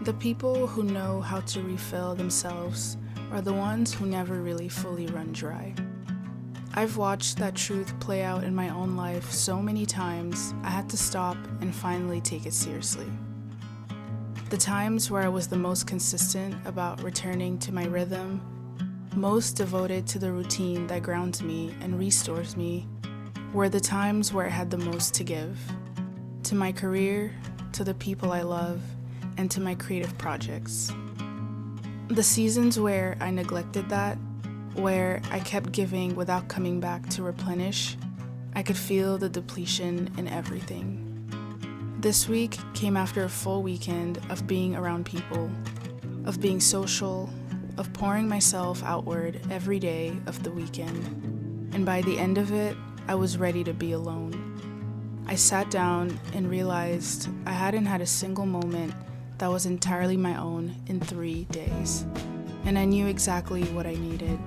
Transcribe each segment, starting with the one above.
The people who know how to refill themselves are the ones who never really fully run dry. I've watched that truth play out in my own life so many times, I had to stop and finally take it seriously. The times where I was the most consistent about returning to my rhythm, most devoted to the routine that grounds me and restores me, were the times where I had the most to give. To my career, to the people I love, and to my creative projects. The seasons where I neglected that, where I kept giving without coming back to replenish, I could feel the depletion in everything. This week came after a full weekend of being around people, of being social, of pouring myself outward every day of the weekend. And by the end of it, I was ready to be alone. I sat down and realized I hadn't had a single moment that was entirely my own in 3 days. And I knew exactly what I needed.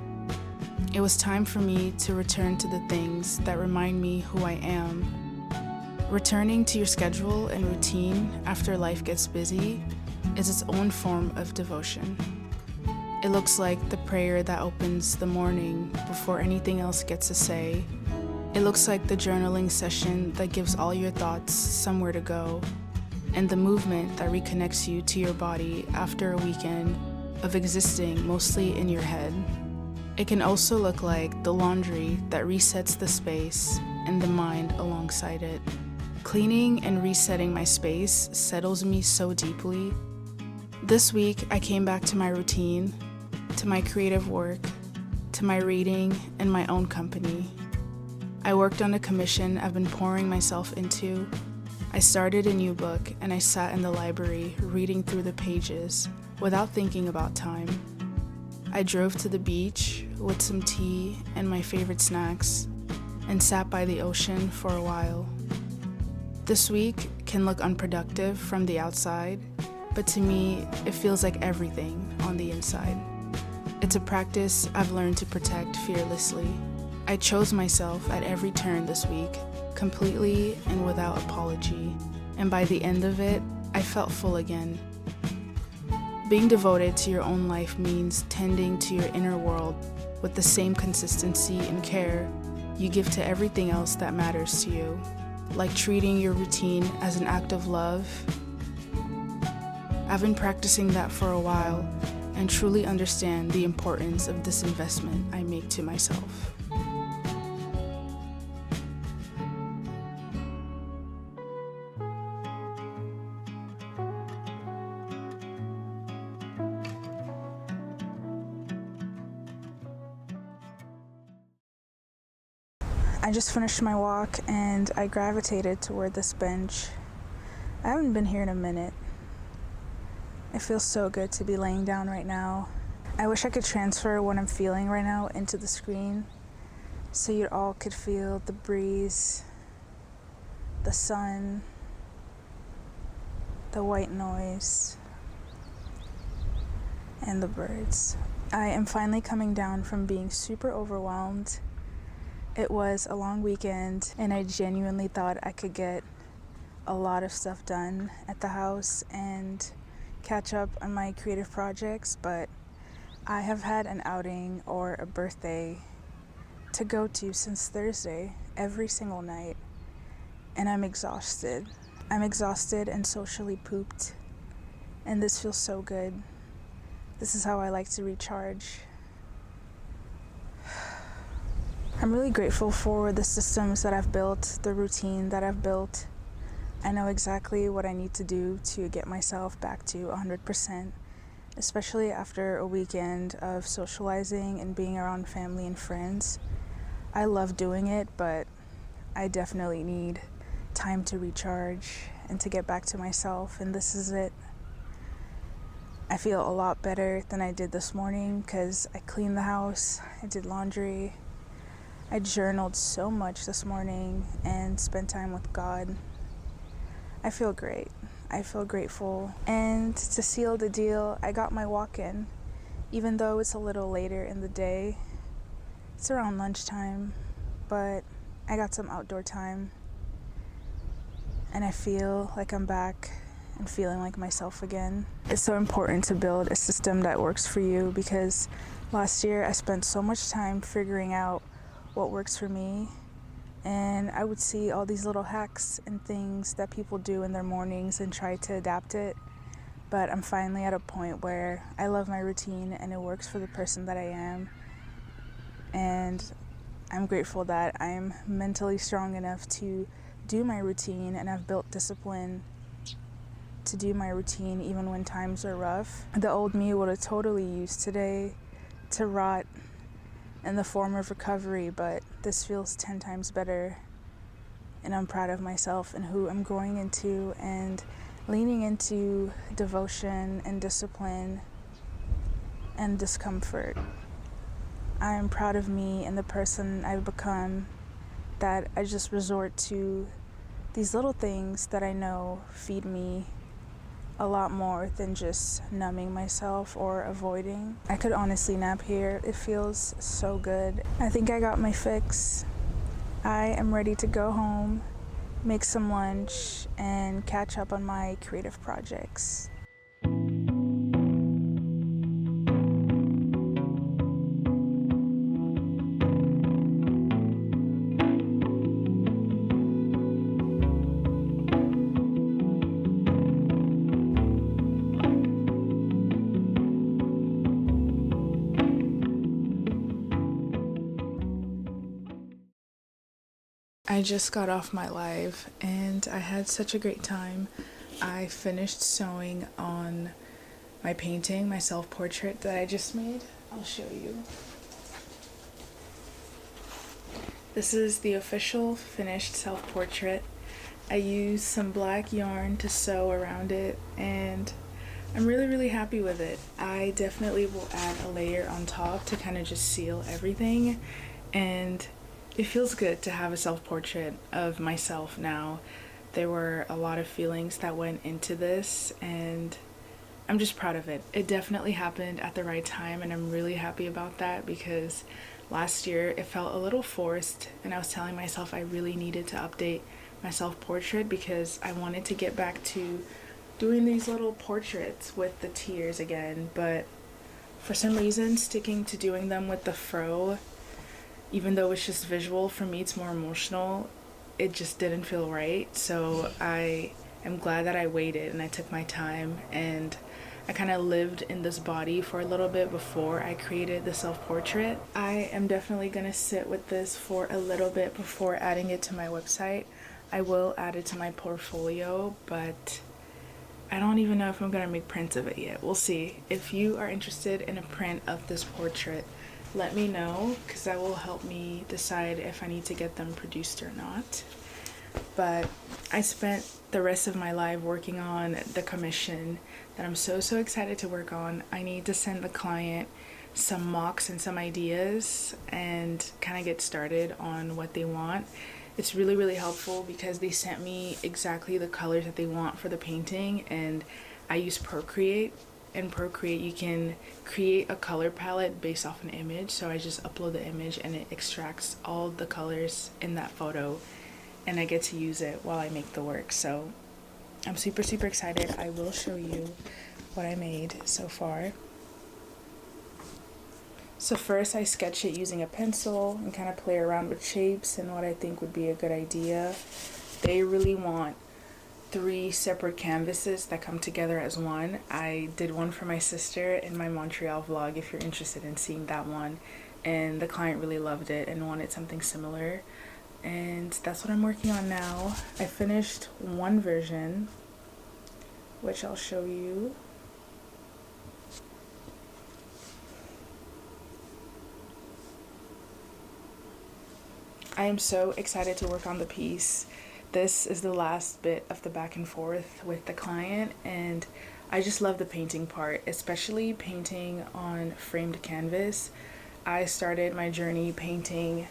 It was time for me to return to the things that remind me who I am. Returning to your schedule and routine after life gets busy is its own form of devotion. It looks like the prayer that opens the morning before anything else gets a say. It looks like the journaling session that gives all your thoughts somewhere to go, and the movement that reconnects you to your body after a weekend of existing mostly in your head. It can also look like the laundry that resets the space and the mind alongside it. Cleaning and resetting my space settles me so deeply. This week, I came back to my routine, to my creative work, to my reading, and my own company. I worked on a commission I've been pouring myself into. I started a new book and I sat in the library reading through the pages without thinking about time. I drove to the beach with some tea and my favorite snacks and sat by the ocean for a while. This week can look unproductive from the outside, but to me, it feels like everything on the inside. It's a practice I've learned to protect fearlessly. I chose myself at every turn this week, completely and without apology, and by the end of it, I felt full again. Being devoted to your own life means tending to your inner world with the same consistency and care you give to everything else that matters to you, like treating your routine as an act of love. I've been practicing that for a while and truly understand the importance of this investment I make to myself. I just finished my walk and I gravitated toward this bench. I haven't been here in a minute. It feels so good to be laying down right now. I wish I could transfer what I'm feeling right now into the screen so you all could feel the breeze, the sun, the white noise, and the birds. I am finally coming down from being super overwhelmed. It was a long weekend, and I genuinely thought I could get a lot of stuff done at the house and catch up on my creative projects, but I have had an outing or a birthday to go to since Thursday, every single night, and I'm exhausted. I'm exhausted and socially pooped, and this feels so good. This is how I like to recharge. I'm really grateful for the systems that I've built, the routine that I've built. I know exactly what I need to do to get myself back to 100%, especially after a weekend of socializing and being around family and friends. I love doing it, but I definitely need time to recharge and to get back to myself, and this is it. I feel a lot better than I did this morning because I cleaned the house, I did laundry, I journaled so much this morning and spent time with God. I feel great. I feel grateful. And to seal the deal, I got my walk in, even though it's a little later in the day. It's around lunchtime, but I got some outdoor time. And I feel like I'm back and feeling like myself again. It's so important to build a system that works for you, because last year I spent so much time figuring out what works for me, and I would see all these little hacks and things that people do in their mornings and try to adapt it. But I'm finally at a point where I love my routine and it works for the person that I am. And I'm grateful that I'm mentally strong enough to do my routine, and I've built discipline to do my routine even when times are rough. The old me would have totally used today to rot in the form of recovery, but this feels 10 times better, and I'm proud of myself and who I'm growing into and leaning into devotion and discipline and discomfort. I am proud of me and the person I've become, that I just resort to these little things that I know feed me a lot more than just numbing myself or avoiding. I could honestly nap here. It feels so good. I think I got my fix. I am ready to go home, make some lunch, and catch up on my creative projects. I just got off my live and I had such a great time. I finished sewing on my painting, my self-portrait that I just made. I'll show you. This is the official finished self-portrait. I used some black yarn to sew around it, and I'm really happy with it. I definitely will add a layer on top to kind of just seal everything, and it feels good to have a self-portrait of myself now. There were a lot of feelings that went into this, and I'm just proud of it. It definitely happened at the right time, and I'm really happy about that, because last year it felt a little forced, and I was telling myself I really needed to update my self-portrait because I wanted to get back to doing these little portraits with the tears again, but for some reason sticking to doing them with the fro, even though it's just visual, for me it's more emotional, it just didn't feel right. So I am glad that I waited and I took my time, and I kind of lived in this body for a little bit before I created the self-portrait. I am definitely gonna sit with this for a little bit before adding it to my website. I will add it to my portfolio, but I don't even know if I'm gonna make prints of it yet. We'll see. If you are interested in a print of this portrait, let me know, because that will help me decide if I need to get them produced or not. But I spent the rest of my life working on the commission that I'm so excited to work on. I need to send the client some mocks and some ideas and kind of get started on what they want. It's really helpful because they sent me exactly the colors that they want for the painting, and I use Procreate. In Procreate you can create a color palette based off an image, so I just upload the image and it extracts all the colors in that photo, and I get to use it while I make the work. So I'm super excited. I will show you what I made so far. So first I sketch it using a pencil and kind of play around with shapes and what I think would be a good idea. They really want 3 separate canvases that come together as one. I did one for my sister in my Montreal vlog, if you're interested in seeing that one, and the client really loved it and wanted something similar, and that's what I'm working on now. I finished one version, which I'll show you. I am so excited to work on the piece. This is the last bit of the back and forth with the client, and I just love the painting part, especially painting on framed canvas. I started my journey painting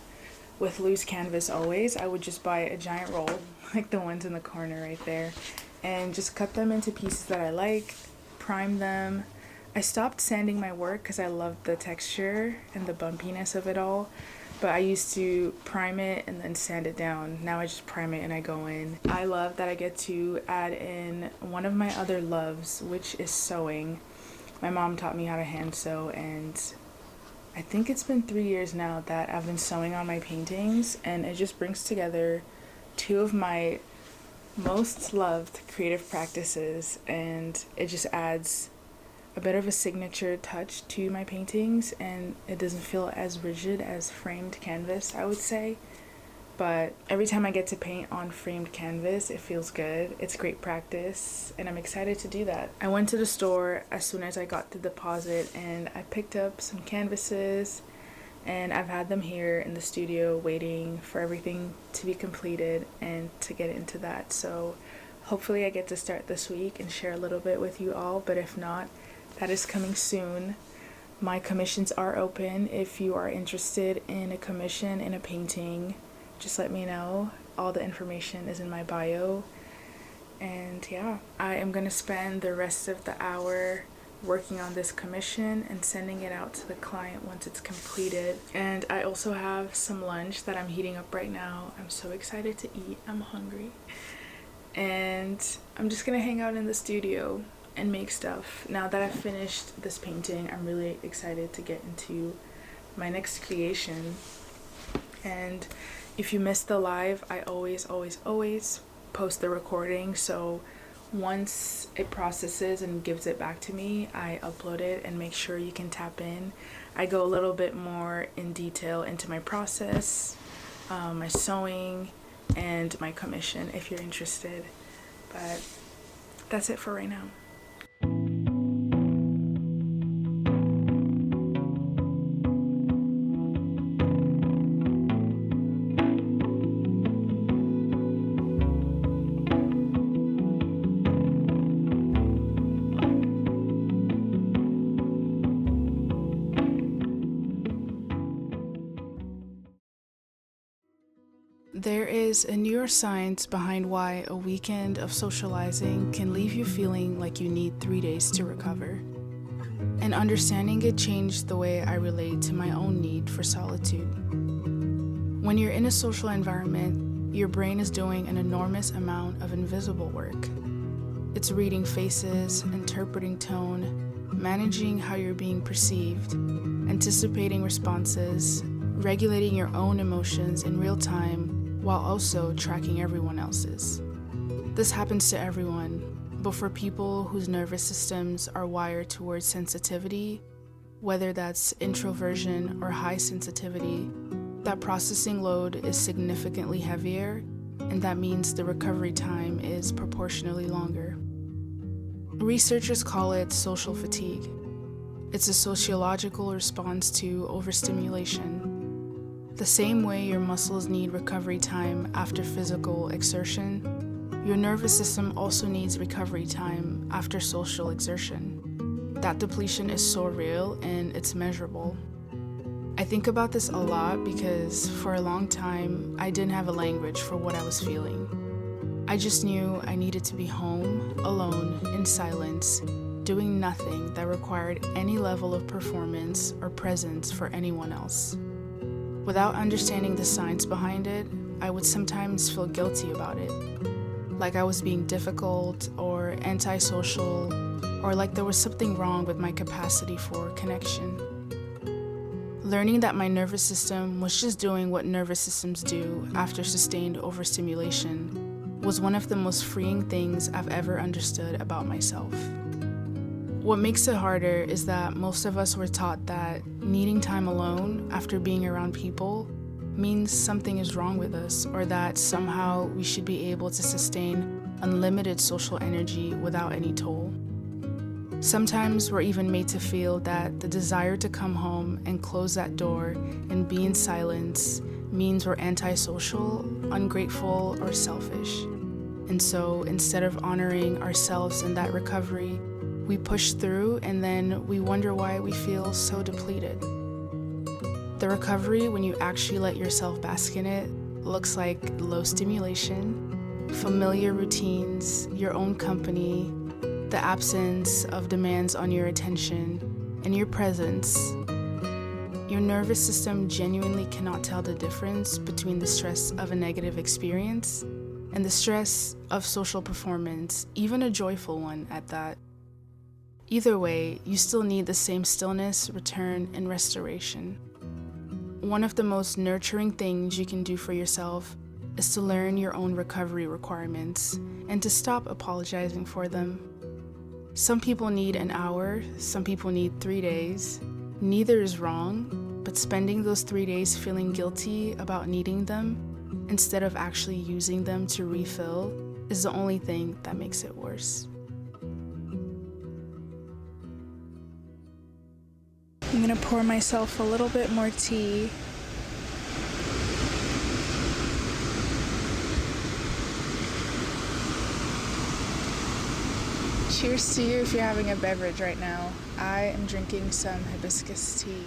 with loose canvas always. I would just buy a giant roll, like the ones in the corner right there, and just cut them into pieces that I like, prime them. I stopped sanding my work because I loved the texture and the bumpiness of it all, but I used to prime it and then sand it down. Now I just prime it and I go in. I love that I get to add in one of my other loves, which is sewing. My mom taught me how to hand sew, and I think it's been 3 years now that I've been sewing on my paintings, and it just brings together two of my most loved creative practices, and it just adds a bit of a signature touch to my paintings, and it doesn't feel as rigid as framed canvas, I would say. But every time I get to paint on framed canvas, it feels good. It's great practice, and I'm excited to do that. I went to the store as soon as I got the deposit, and I picked up some canvases, and I've had them here in the studio waiting for everything to be completed and to get into that. So hopefully I get to start this week and share a little bit with you all, but if not, that is coming soon. My commissions are open. If you are interested in a commission in a painting, just let me know. All the information is in my bio. And yeah, I am gonna spend the rest of the hour working on this commission and sending it out to the client once it's completed. And I also have some lunch that I'm heating up right now. I'm so excited to eat. I'm hungry. And I'm just gonna hang out in the studio and make stuff. Now that I've finished this painting, I'm really excited to get into my next creation. And if you missed the live, I always post the recording, so once it processes and gives it back to me, I upload it and make sure you can tap in. I go a little bit more in detail into my process, my sewing, and my commission if you're interested. But that's it for right now. There is a neuroscience behind why a weekend of socializing can leave you feeling like you need 3 days to recover. And understanding it changed the way I relate to my own need for solitude. When you're in a social environment, your brain is doing an enormous amount of invisible work. It's reading faces, interpreting tone, managing how you're being perceived, anticipating responses, regulating your own emotions in real time, while also tracking everyone else's. This happens to everyone, but for people whose nervous systems are wired towards sensitivity, whether that's introversion or high sensitivity, that processing load is significantly heavier, and that means the recovery time is proportionally longer. Researchers call it social fatigue. It's a sociological response to overstimulation. The same way your muscles need recovery time after physical exertion, your nervous system also needs recovery time after social exertion. That depletion is so real and it's measurable. I think about this a lot because for a long time, I didn't have a language for what I was feeling. I just knew I needed to be home, alone, in silence, doing nothing that required any level of performance or presence for anyone else. Without understanding the science behind it, I would sometimes feel guilty about it, like I was being difficult or antisocial, or like there was something wrong with my capacity for connection. Learning that my nervous system was just doing what nervous systems do after sustained overstimulation was one of the most freeing things I've ever understood about myself. What makes it harder is that most of us were taught that needing time alone after being around people means something is wrong with us, or that somehow we should be able to sustain unlimited social energy without any toll. Sometimes we're even made to feel that the desire to come home and close that door and be in silence means we're antisocial, ungrateful, or selfish. And so instead of honoring ourselves in that recovery, we push through and then we wonder why we feel so depleted. The recovery, when you actually let yourself bask in it, looks like low stimulation, familiar routines, your own company, the absence of demands on your attention, and your presence. Your nervous system genuinely cannot tell the difference between the stress of a negative experience and the stress of social performance, even a joyful one at that. Either way, you still need the same stillness, return, and restoration. One of the most nurturing things you can do for yourself is to learn your own recovery requirements and to stop apologizing for them. Some people need an hour, some people need 3 days. Neither is wrong, but spending those 3 days feeling guilty about needing them instead of actually using them to refill is the only thing that makes it worse. I'm gonna pour myself a little bit more tea. Cheers to you if you're having a beverage right now. I am drinking some hibiscus tea.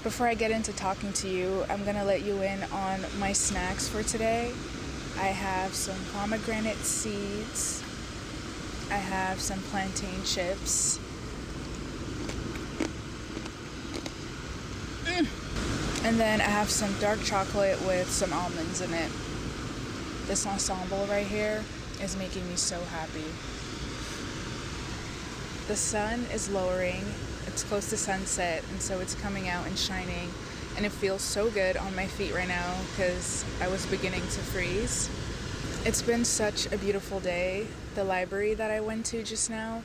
Before I get into talking to you, I'm gonna let you in on my snacks for today. I have some pomegranate seeds. I have some plantain chips. And then I have some dark chocolate with some almonds in it. This ensemble right here is making me so happy. The sun is lowering. It's close to sunset, and so it's coming out and shining, and it feels so good on my feet right now because I was beginning to freeze. It's been such a beautiful day. The library that I went to just now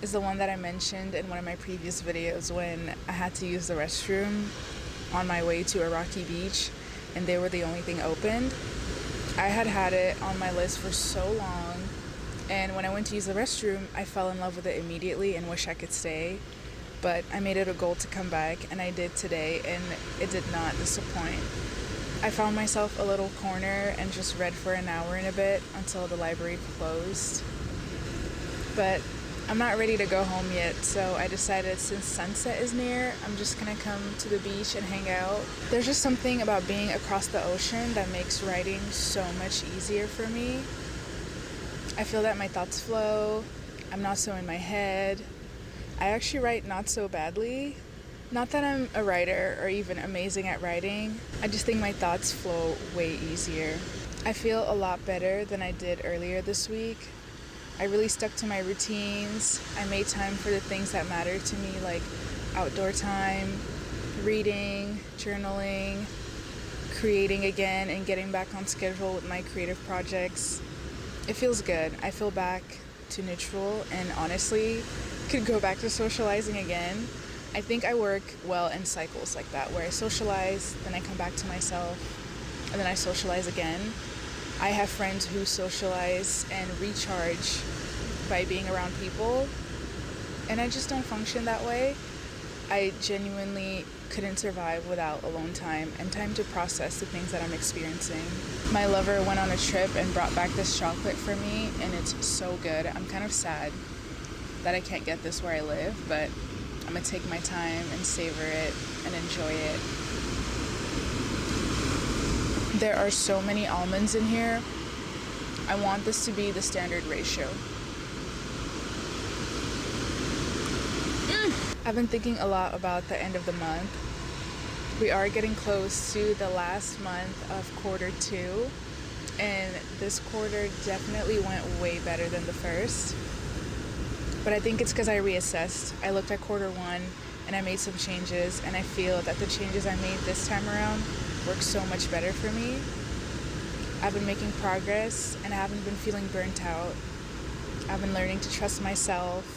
is the one that I mentioned in one of my previous videos when I had to use the restroom on my way to a rocky beach, and they were the only thing opened. I had it on my list for so long, and when I went to use the restroom, I fell in love with it immediately and wish I could stay. But I made it a goal to come back, and I did today, and it did not disappoint. I found myself a little corner and just read for an hour and a bit until the library closed. But I'm not ready to go home yet, so I decided since sunset is near, I'm just gonna come to the beach and hang out. There's just something about being across the ocean that makes writing so much easier for me. I feel that my thoughts flow, I'm not so in my head. I actually write not so badly. Not that I'm a writer or even amazing at writing, I just think my thoughts flow way easier. I feel a lot better than I did earlier this week. I really stuck to my routines. I made time for the things that matter to me, like outdoor time, reading, journaling, creating again, and getting back on schedule with my creative projects. It feels good. I feel back to neutral, and honestly, could go back to socializing again. I think I work well in cycles like that, where I socialize, then I come back to myself, and then I socialize again. I have friends who socialize and recharge by being around people, and I just don't function that way. I genuinely couldn't survive without alone time and time to process the things that I'm experiencing. My lover went on a trip and brought back this chocolate for me, and it's so good. I'm kind of sad that I can't get this where I live, but I'm gonna take my time and savor it and enjoy it. There are so many almonds in here. I want this to be the standard ratio. I've been thinking a lot about the end of the month. We are getting close to the last month of quarter 2, and this quarter definitely went way better than the first. But I think it's because I reassessed. I looked at quarter 1 and I made some changes, and I feel that the changes I made this time around work so much better for me. I've been making progress, and I haven't been feeling burnt out. I've been learning to trust myself.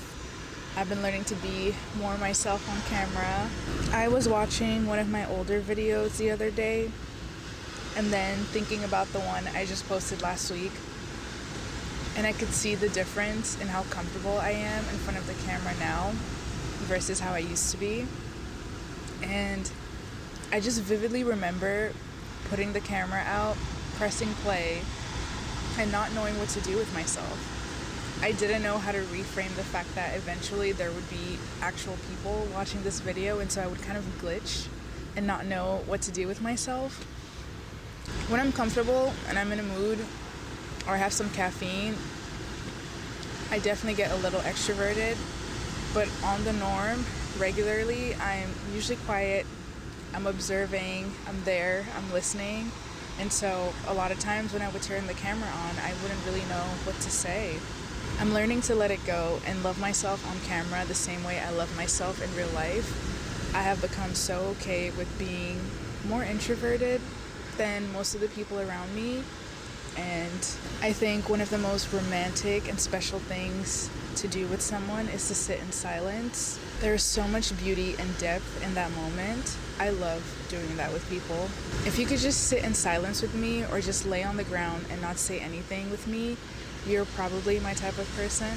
I've been learning to be more myself on camera. I was watching one of my older videos the other day, and then thinking about the one I just posted last week. And I could see the difference in how comfortable I am in front of the camera now versus how I used to be. And I just vividly remember putting the camera out, pressing play, and not knowing what to do with myself. I didn't know how to reframe the fact that eventually there would be actual people watching this video, and so I would kind of glitch and not know what to do with myself. When I'm comfortable and I'm in a mood or I have some caffeine, I definitely get a little extroverted, but on the norm, regularly, I'm usually quiet. I'm observing, I'm there, I'm listening. And so a lot of times when I would turn the camera on, I wouldn't really know what to say. I'm learning to let it go and love myself on camera the same way I love myself in real life. I have become so okay with being more introverted than most of the people around me. And I think one of the most romantic and special things to do with someone is to sit in silence. There is so much beauty and depth in that moment. I love doing that with people. If you could just sit in silence with me or just lay on the ground and not say anything with me, you're probably my type of person.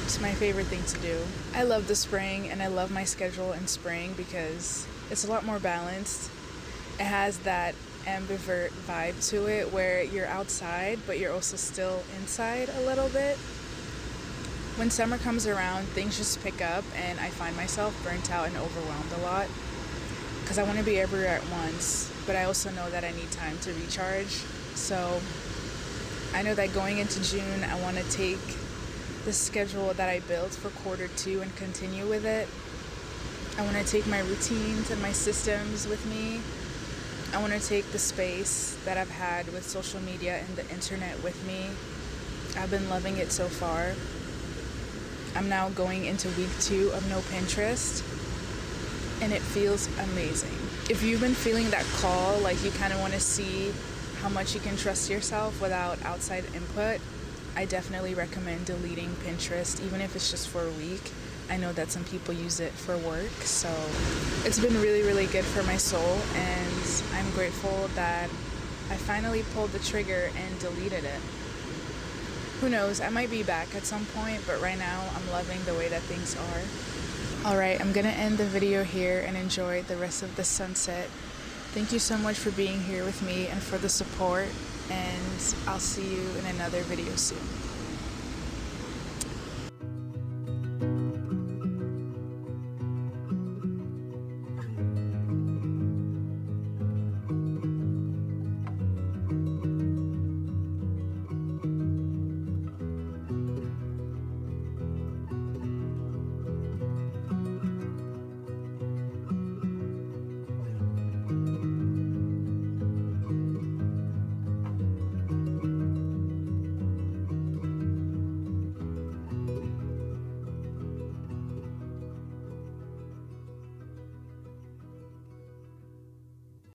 It's my favorite thing to do. I love the spring and I love my schedule in spring because it's a lot more balanced. It has that ambivert vibe to it where you're outside but you're also still inside a little bit. When summer comes around, things just pick up and I find myself burnt out and overwhelmed a lot because I want to be everywhere at once, but I also know that I need time to recharge. So I know that going into June, I want to take the schedule that I built for Q2 and continue with it. I want to take my routines and my systems with me. I want to take the space that I've had with social media and the internet with me. I've been loving it so far. I'm now going into week 2 of no Pinterest, and it feels amazing. If you've been feeling that call, like you kind of want to see how much you can trust yourself without outside input, I definitely recommend deleting Pinterest, even if it's just for a week. I know that some people use it for work, so it's been really, really good for my soul, and I'm grateful that I finally pulled the trigger and deleted it. Who knows, I might be back at some point, but right now I'm loving the way that things are. Alright, I'm gonna end the video here and enjoy the rest of the sunset. Thank you so much for being here with me and for the support, and I'll see you in another video soon.